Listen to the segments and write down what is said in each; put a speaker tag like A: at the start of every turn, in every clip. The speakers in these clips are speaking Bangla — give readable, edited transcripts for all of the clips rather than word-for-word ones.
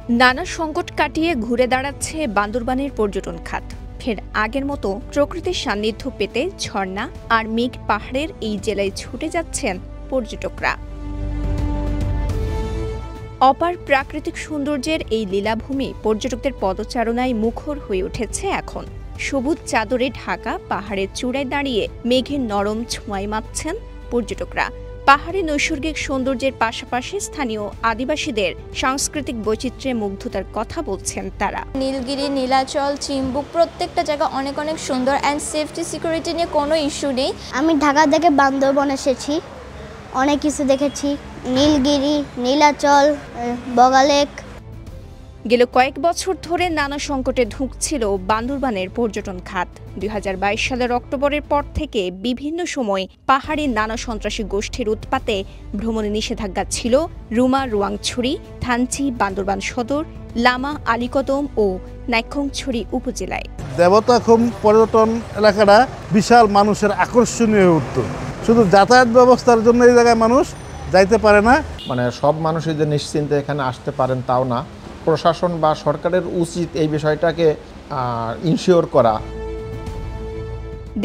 A: নানা সংকট কাটিয়ে ঘুরে দাঁড়াচ্ছে বান্দরবানের পর্যটন খাত। ফের আগের মতো প্রকৃতির সান্নিধ্য পেতে ঝর্ণা আর মেঘ পাহাড়ের এই জেলায় ছুটে যাচ্ছেন পর্যটকরা। অপার প্রাকৃতিক সৌন্দর্যের এই লীলাভূমি পর্যটকদের পদচারণায় মুখর হয়ে উঠেছে এখন। সবুজ চাদরে ঢাকা পাহাড়ের চূড়ায় দাঁড়িয়ে মেঘের নরম ছোঁয়ায় মাতছেন পর্যটকরা। পাহাড়ে নৈসর্গিক সৌন্দর্যের পাশাপাশি স্থানীয় আদিবাসীদের সাংস্কৃতিক বৈচিত্র্যে মুগ্ধতার কথা বলছেন তারা।
B: নীলগিরি, নীলাচল, চিম্বুক প্রত্যেকটা জায়গা অনেক অনেক সুন্দর অ্যান্ড সেফটি সিকিউরিটি নিয়ে কোনো ইস্যু নেই।
C: আমি ঢাকা থেকে বান্দরবন এসেছি, অনেক কিছু দেখেছি, নীলগিরি, নীলাচল, বগালেক।
A: গেল কয়েক বছর ধরে নানা সংকটে ধুঁকছিল বান্দরবানের পর্যটন খাত। 2022 সালের অক্টোবরের পর থেকে বিভিন্ন সময় পাহাড়ে নানা সন্ত্রাসী গোষ্ঠীর উৎপাতে ভ্রমণে নিষেধাজ্ঞা ছিল রুমা, রোয়াংছড়ি, থানচি, বান্দরবান সদর, লামা, আলীকদম ও নাইক্ষ্যংছড়ি উপজেলায়।
D: দেবতাখুম পর্যটন এলাকাটা বিশাল মানুষের আকর্ষণীয় উঠত। শুধু যাতায়াত ব্যবস্থার জন্য এই জায়গায় মানুষ যাইতে পারে না।
E: মানে সব মানুষই যে নিশ্চিন্তে এখানে আসতে পারেন তাও না। প্রশাসন বা সরকারের উচিত এই বিষয়টাকে ইনশিওর করা।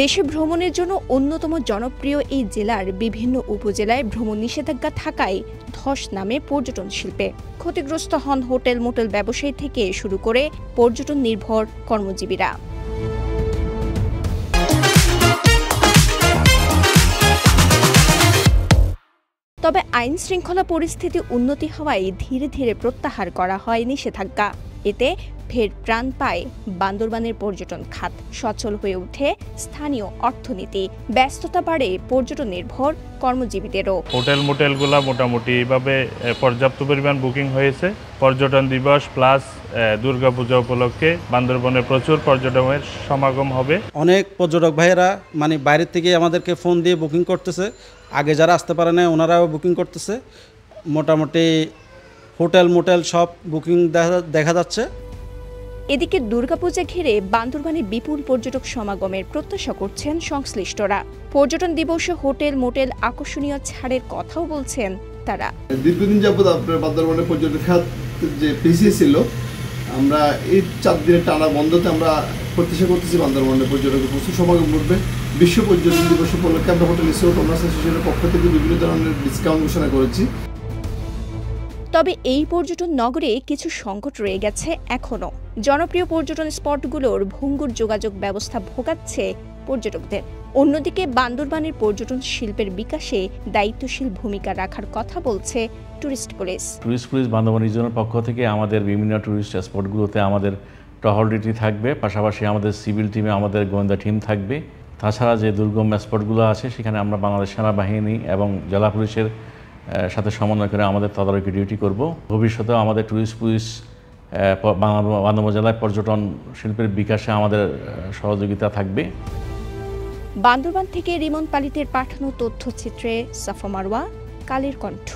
A: দেশে ভ্রমণের জন্য অন্যতম জনপ্রিয় এই জেলার বিভিন্ন উপজেলায় ভ্রমণ নিষেধাজ্ঞা থাকায় ধস নামে পর্যটন শিল্পে। ক্ষতিগ্রস্ত হন হোটেল মোটেল ব্যবসায়ী থেকে শুরু করে পর্যটন নির্ভর কর্মজীবীরা। তবে আইন শৃঙ্খলা পরিস্থিতি উন্নতি হওয়ায় ধীরে ধীরে প্রত্যাহার করা হয় নিষেধাজ্ঞা। এতে ফের প্রাণ পায় বান্দরবানের পর্যটন খাত, সচল হয়ে ওঠে স্থানীয় অর্থনীতি, ব্যস্ততা বাড়ে পর্যটন নির্ভর কর্মজীবীদেরও।
F: হোটেল মোটেলগুলা মোটামুটি এইভাবে পর্যাপ্ত পরিমাণ বুকিং হয়েছে। পর্যটন দিবস প্লাস দুর্গাপূজা উপলক্ষে বান্দরবনে প্রচুর পর্যটকের সমাগম হবে।
G: অনেক পর্যটক ভাইয়েরা মানে বাইরের থেকে আমাদেরকে ফোন দিয়ে বুকিং করতেছে। আগে যারা আসতে পারে না ওনারাও বুকিং করতেছে। মোটামুটি হোটেল মোটেল সব বুকিং দেখা যাচ্ছে।
A: এদিকে দুর্গাপূজা ঘিরে বান্দরবানে বিপুল পর্যটক সমাগমের প্রত্যাশা করছেন সংশ্লিষ্টরা। পর্যটন দিবসে হোটেল মোটেল আকর্ষণীয় ছাড়ের কথাও বলছেন তারা।
H: দীর্ঘদিন যাবত আপনার বান্দরবানের পর্যটন খাত যে পিছিয়ে ছিল, আমরা এই 4 দিনের টানা বন্ধতে আমরা প্রত্যাশা করতেছি বান্দরবানের পর্যটকের প্রচুর সমাগম ঘটবে। বিশ্ব পর্যটন দিবস উপলক্ষে আমরা হোটেল রিসোর্ট ওনার্স অ্যাসোসিয়েশনের পক্ষ থেকে বিভিন্ন ধরনের ডিসকাউন্ট ঘোষণা করেছি।
A: তবে এই পর্যটন নগরে কিছু সংকট রয়ে গেছে এখনো। জনপ্রিয় পর্যটন স্পটগুলোর ভঙ্গুর যোগাযোগ ব্যবস্থা ভোগাচ্ছে পর্যটকদের। অন্যদিকে বান্দরবানের পর্যটন শিল্পের বিকাশে দায়িত্বশীল ভূমিকা রাখার কথা বলছে tourist police.
I: Tourist police Bandarban রিজনের পক্ষ থেকে আমাদের বিভিন্ন টুরিস্ট স্পটগুলোতে আমাদের টহল ডিউটি থাকবে, পাশাপাশি আমাদের সিভিল টিমে আমাদের গোয়েন্দা টিম থাকবে। তাছাড়া যে দুর্গম স্পটগুলো আছে সেখানে আমরা বাংলাদেশ সেনাবাহিনী এবং জেলা পুলিশের সাথে সমন্বয় করে আমাদের তদারকি ডিউটি করব। ভবিষ্যতেও আমাদের টুরিস্ট পুলিশ বান্দরবান জেলায় পর্যটন শিল্পের বিকাশে আমাদের সহযোগিতা থাকবে।
A: বান্দরবান থেকে রিমন পালিতের পাঠানো তথ্যচিত্রে সাফা মারওয়া, কালের কণ্ঠ।